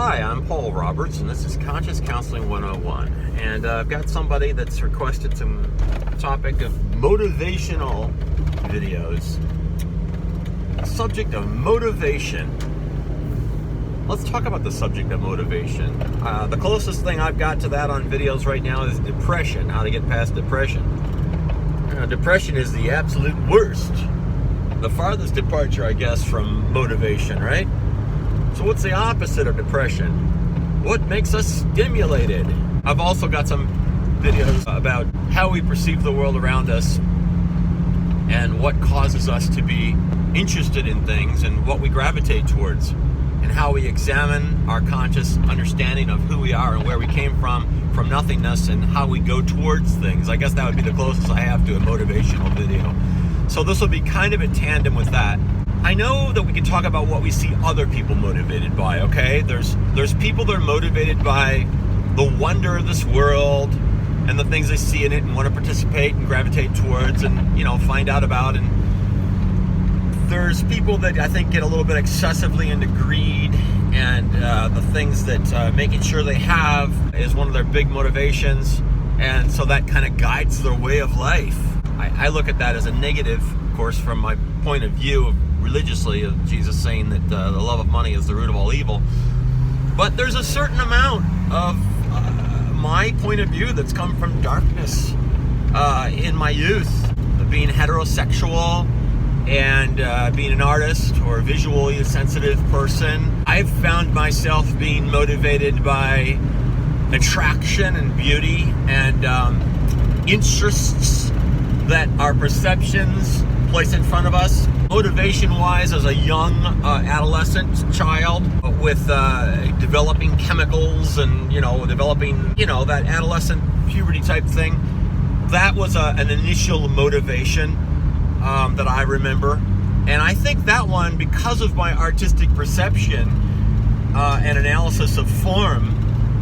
Hi, I'm Paul Roberts, and this is Conscious Counseling 101. And I've got somebody that's requested some topic of motivational videos. Subject of motivation. Let's talk about the subject of motivation. The closest thing I've got to that on videos right now is depression, how to get past depression. Depression is the absolute worst. The farthest departure, I guess, from motivation, right? So what's the opposite of depression? What makes us stimulated? I've also got some videos about how we perceive the world around us and what causes us to be interested in things and what we gravitate towards, and how we examine our conscious understanding of who we are and where we came from nothingness, and how we go towards things. I guess that would be the closest I have to a motivational video. So this will be kind of in tandem with that. I know that we can talk about what we see other people motivated by, okay? There's people that are motivated by the wonder of this world and the things they see in it and want to participate and gravitate towards and, find out about. And there's people that I think get a little bit excessively into greed and the things that making sure they have is one of their big motivations. And so that kind of guides their way of life. I look at that as a negative, of course, from my point of view of religiously, of Jesus saying that the love of money is the root of all evil. But there's a certain amount of my point of view that's come from darkness in my youth, being heterosexual and being an artist or a visually sensitive person. I've found myself being motivated by attraction and beauty and interests that our perceptions place in front of us. Motivation-wise, as a young adolescent child with developing chemicals and, developing, that adolescent puberty type thing, that was an initial motivation that I remember. And I think that one, because of my artistic perception and analysis of form,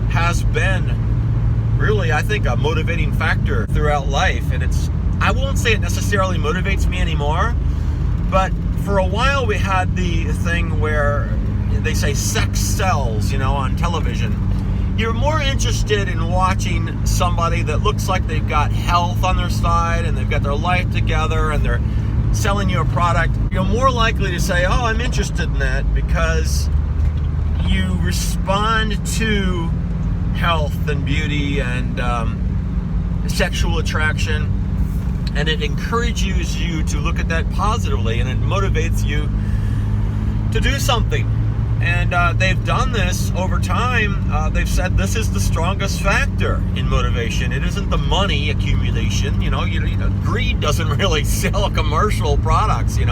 has been really, I think, a motivating factor throughout life. And I won't say it necessarily motivates me anymore, but for a while we had the thing where they say sex sells, on television. You're more interested in watching somebody that looks like they've got health on their side and they've got their life together and they're selling you a product. You're more likely to say, oh, I'm interested in that, because you respond to health and beauty and sexual attraction. And it encourages you to look at that positively, and it motivates you to do something. And they've done this over time. They've said this is the strongest factor in motivation. It isn't the money accumulation. Greed doesn't really sell commercial products. You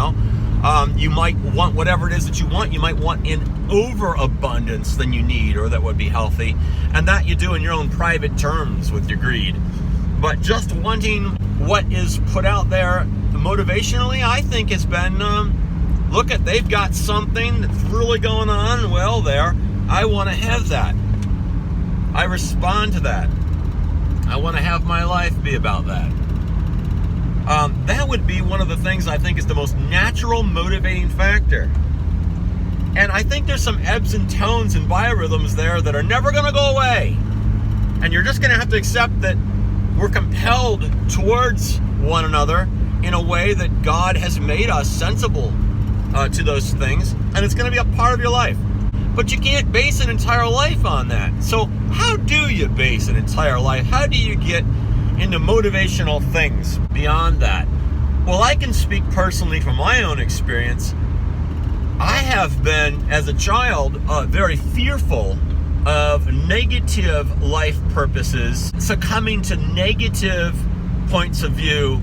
might want whatever it is that you want. You might want in overabundance than you need, or that would be healthy. And that you do in your own private terms with your greed. But just wanting what is put out there motivationally, I think it's been, look at, they've got something that's really going on. Well, I want to have that. I respond to that. I want to have my life be about that. That would be one of the things I think is the most natural motivating factor. And I think there's some ebbs and tones and biorhythms there that are never going to go away. And you're just going to have to accept that we're compelled towards one another in a way that God has made us sensible to those things, and it's going to be a part of your life. But you can't base an entire life on that. So how do you base an entire life? How do you get into motivational things beyond that? Well, I can speak personally from my own experience. I have been, as a child, very fearful of negative life purposes, succumbing to negative points of view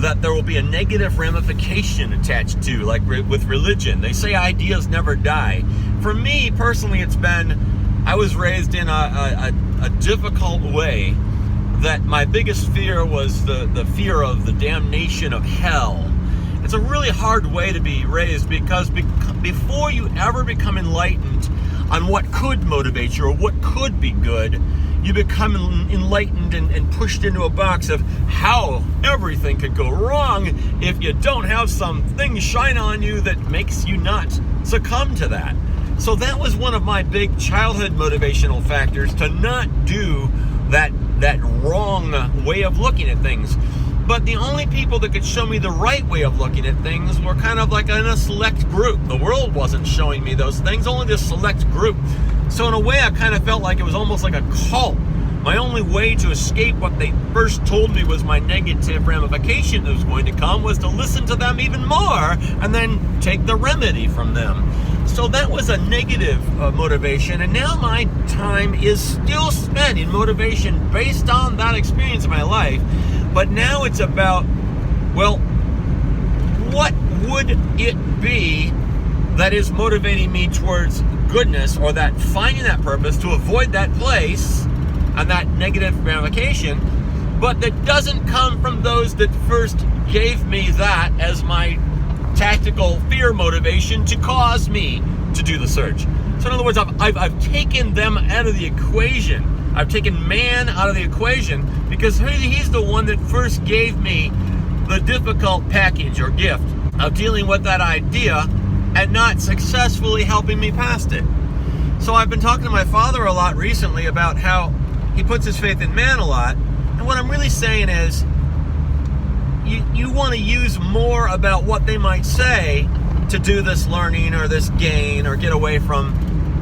that there will be a negative ramification attached to, like with religion. They say ideas never die. For me, personally, it's been, I was raised in a difficult way, that my biggest fear was the fear of the damnation of hell. It's a really hard way to be raised, because before you ever become enlightened on what could motivate you or what could be good, you become enlightened and pushed into a box of how everything could go wrong if you don't have something shine on you that makes you not succumb to that. So that was one of my big childhood motivational factors, to not do that wrong way of looking at things. But the only people that could show me the right way of looking at things were kind of like in a select group. The world wasn't showing me those things, only this select group. So in a way, I kind of felt like it was almost like a cult. My only way to escape what they first told me was my negative ramification that was going to come was to listen to them even more and then take the remedy from them. So that was a negative motivation, and now my time is still spent in motivation based on that experience in my life. But now it's about, well, what would it be that is motivating me towards goodness, or that finding that purpose to avoid that place and that negative ramification, but that doesn't come from those that first gave me that as my tactical fear motivation to cause me to do the search. So in other words, I've taken them out of the equation. I've taken man out of the equation because he's the one that first gave me the difficult package or gift of dealing with that idea and not successfully helping me past it. So I've been talking to my father a lot recently about how he puts his faith in man a lot. And what I'm really saying is, you want to use more about what they might say to do this learning or this gain or get away from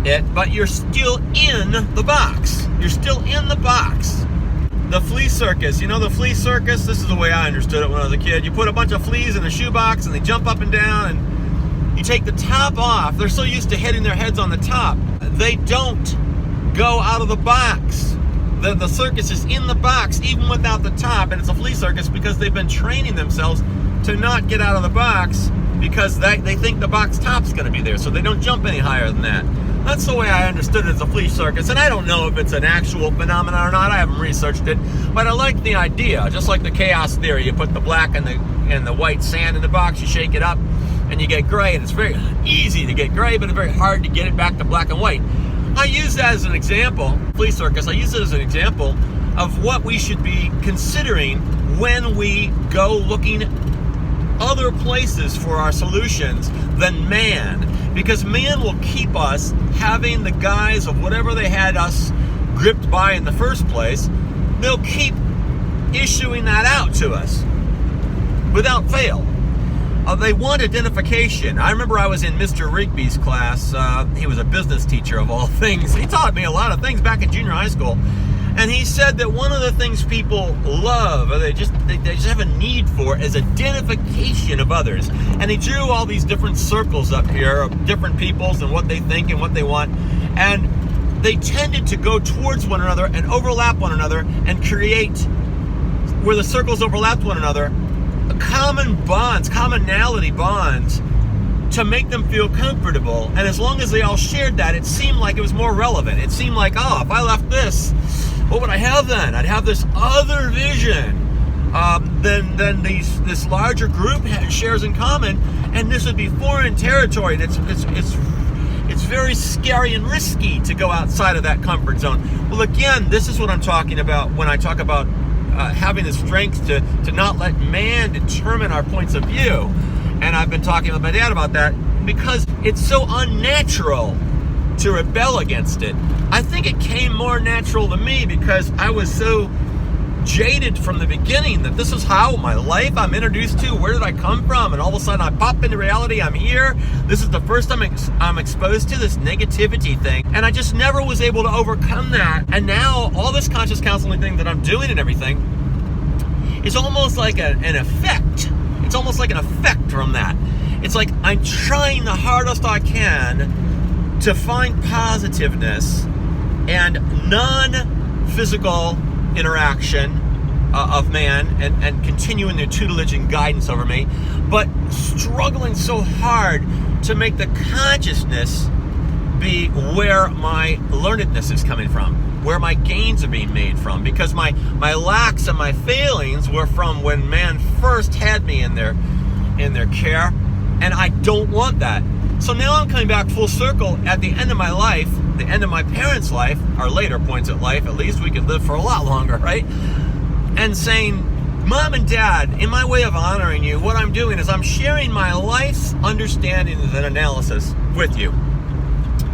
it, but you're still in the box. You're still in the box. The flea circus, you know the flea circus? This is the way I understood it when I was a kid. You put a bunch of fleas in a shoebox and they jump up and down, and you take the top off. They're so used to hitting their heads on the top. They don't go out of the box. The circus is in the box even without the top, and it's a flea circus because they've been training themselves to not get out of the box because they think the box top's going to be there, so they don't jump any higher than that. That's the way I understood it as a flea circus, and I don't know if it's an actual phenomenon or not. I haven't researched it, but I like the idea. Just like the chaos theory, you put the black and the white sand in the box, you shake it up, and you get gray, and it's very easy to get gray, but it's very hard to get it back to black and white. I use that as an example, flea circus, I use it as an example of what we should be considering when we go looking other places for our solutions than man. Because man will keep us having the guise of whatever they had us gripped by in the first place. They'll keep issuing that out to us without fail. They want identification. I remember I was in Mr. Rigby's class. He was a business teacher of all things. He taught me a lot of things back in junior high school. And he said that one of the things people love, or they just have a need for, is identification of others. And he drew all these different circles up here of different peoples and what they think and what they want. And they tended to go towards one another and overlap one another and create, where the circles overlapped one another, common bonds, commonality bonds, to make them feel comfortable. And as long as they all shared that, it seemed like it was more relevant. It seemed like, oh, if I left this, what would I have then? I'd have this other vision than this larger group shares in common, and this would be foreign territory. It's very scary and risky to go outside of that comfort zone. Well, again, this is what I'm talking about when I talk about having the strength to not let man determine our points of view. And I've been talking with my dad about that because it's so unnatural to rebel against it. I think it came more natural to me because I was so jaded from the beginning that this is how my life I'm introduced to. Where did I come from? And all of a sudden I pop into reality. I'm here. This is the first time I'm exposed to this negativity thing. And I just never was able to overcome that. And now all this conscious counseling thing that I'm doing and everything is almost like an effect. It's almost like an effect from that. It's like I'm trying the hardest I can to find positiveness and non-physical interaction of man and continuing their tutelage and guidance over me, but struggling so hard to make the consciousness be where my learnedness is coming from, where my gains are being made from, because my lacks and my failings were from when man first had me in their care, and I don't want that. So now I'm coming back full circle at the end of my life, the end of my parents' life, our later points at life, at least we could live for a lot longer, right? And saying, Mom and Dad, in my way of honoring you, what I'm doing is I'm sharing my life's understandings and analysis with you.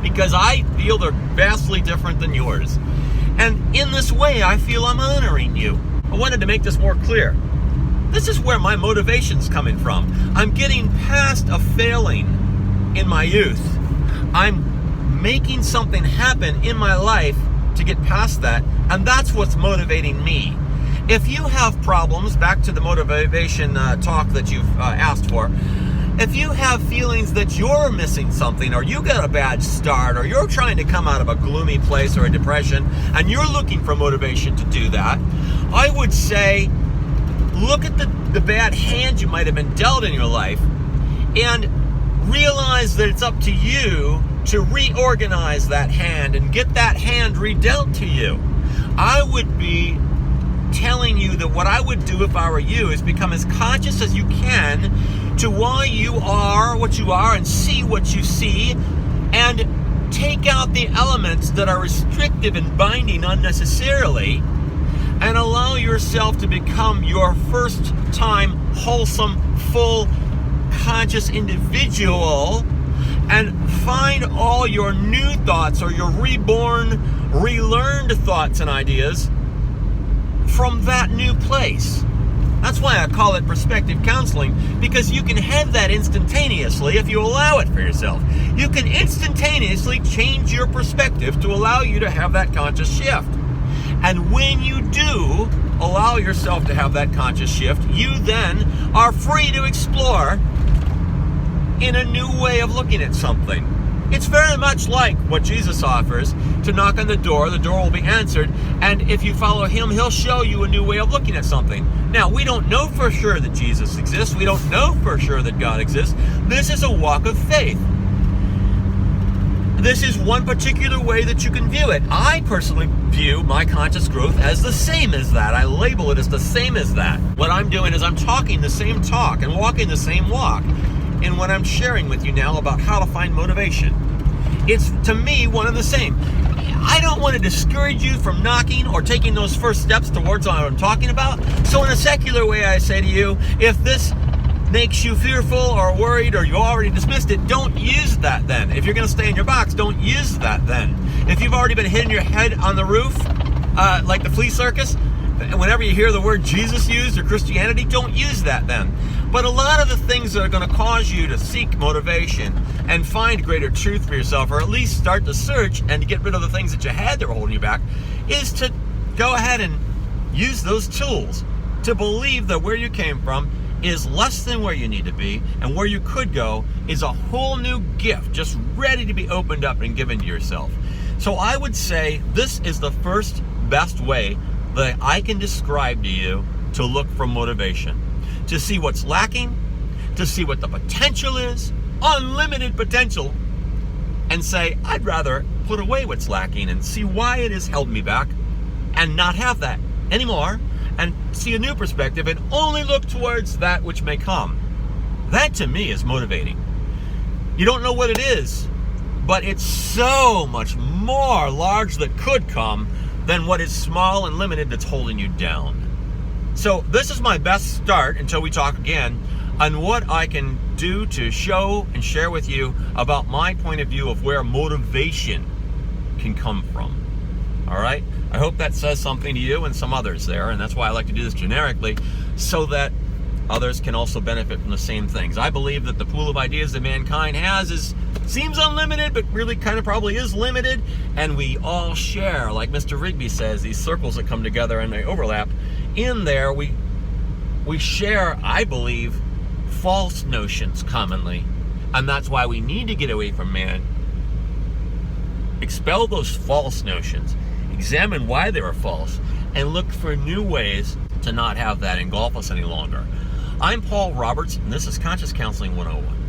because I feel they're vastly different than yours. And in this way, I feel I'm honoring you. I wanted to make this more clear. This is where my motivation's coming from. I'm getting past a failing in my youth. I'm making something happen in my life to get past that, and that's what's motivating me. If you have problems, back to the motivation talk that you've asked for, if you have feelings that you're missing something, or you got a bad start, or you're trying to come out of a gloomy place or a depression, and you're looking for motivation to do that, I would say, look at the bad hand you might have been dealt in your life, and realize that it's up to you to reorganize that hand and get that hand redealt to you. I would be telling you that what I would do if I were you is become as conscious as you can to why you are what you are, and see what you see, and take out the elements that are restrictive and binding unnecessarily, and allow yourself to become your first time wholesome, full, conscious individual, and find all your new thoughts, or your reborn, relearned thoughts and ideas from that new place. That's why I call it perspective counseling, because you can have that instantaneously if you allow it for yourself. You can instantaneously change your perspective to allow you to have that conscious shift. And when you do allow yourself to have that conscious shift, you then are free to explore in a new way of looking at something. It's very much like what Jesus offers, to knock on the door will be answered, and if you follow him, he'll show you a new way of looking at something. Now, we don't know for sure that Jesus exists. We don't know for sure that God exists. This is a walk of faith. This is one particular way that you can view it. I personally view my conscious growth as the same as that. I label it as the same as that. What I'm doing is I'm talking the same talk and walking the same walk in what I'm sharing with you now about how to find motivation. It's, to me, one and the same. I don't want to discourage you from knocking or taking those first steps towards what I'm talking about. So in a secular way, I say to you, if this makes you fearful or worried, or you already dismissed it, don't use that then. If you're going to stay in your box, don't use that then. If you've already been hitting your head on the roof, like the flea circus, whenever you hear the word Jesus used or Christianity, don't use that then. But a lot of the things that are going to cause you to seek motivation and find greater truth for yourself, or at least start to search and get rid of the things that you had that were holding you back, is to go ahead and use those tools to believe that where you came from is less than where you need to be, and where you could go is a whole new gift just ready to be opened up and given to yourself. So I would say this is the first best way that I can describe to you to look for motivation, to see what's lacking, to see what the potential is, unlimited potential, and say, I'd rather put away what's lacking and see why it has held me back and not have that anymore, and see a new perspective and only look towards that which may come. That to me is motivating. You don't know what it is, but it's so much more large that could come than what is small and limited that's holding you down. So this is my best start, until we talk again, on what I can do to show and share with you about my point of view of where motivation can come from. All right? I hope that says something to you and some others there, and that's why I like to do this generically, so that others can also benefit from the same things. I believe that the pool of ideas that mankind has seems unlimited, but really kind of probably is limited, and we all share, like Mr. Rigby says, these circles that come together and they overlap. In there, we share, I believe, false notions commonly, and that's why we need to get away from man. Expel those false notions, examine why they were false, and look for new ways to not have that engulf us any longer. I'm Paul Roberts, and this is Conscious Counseling 101.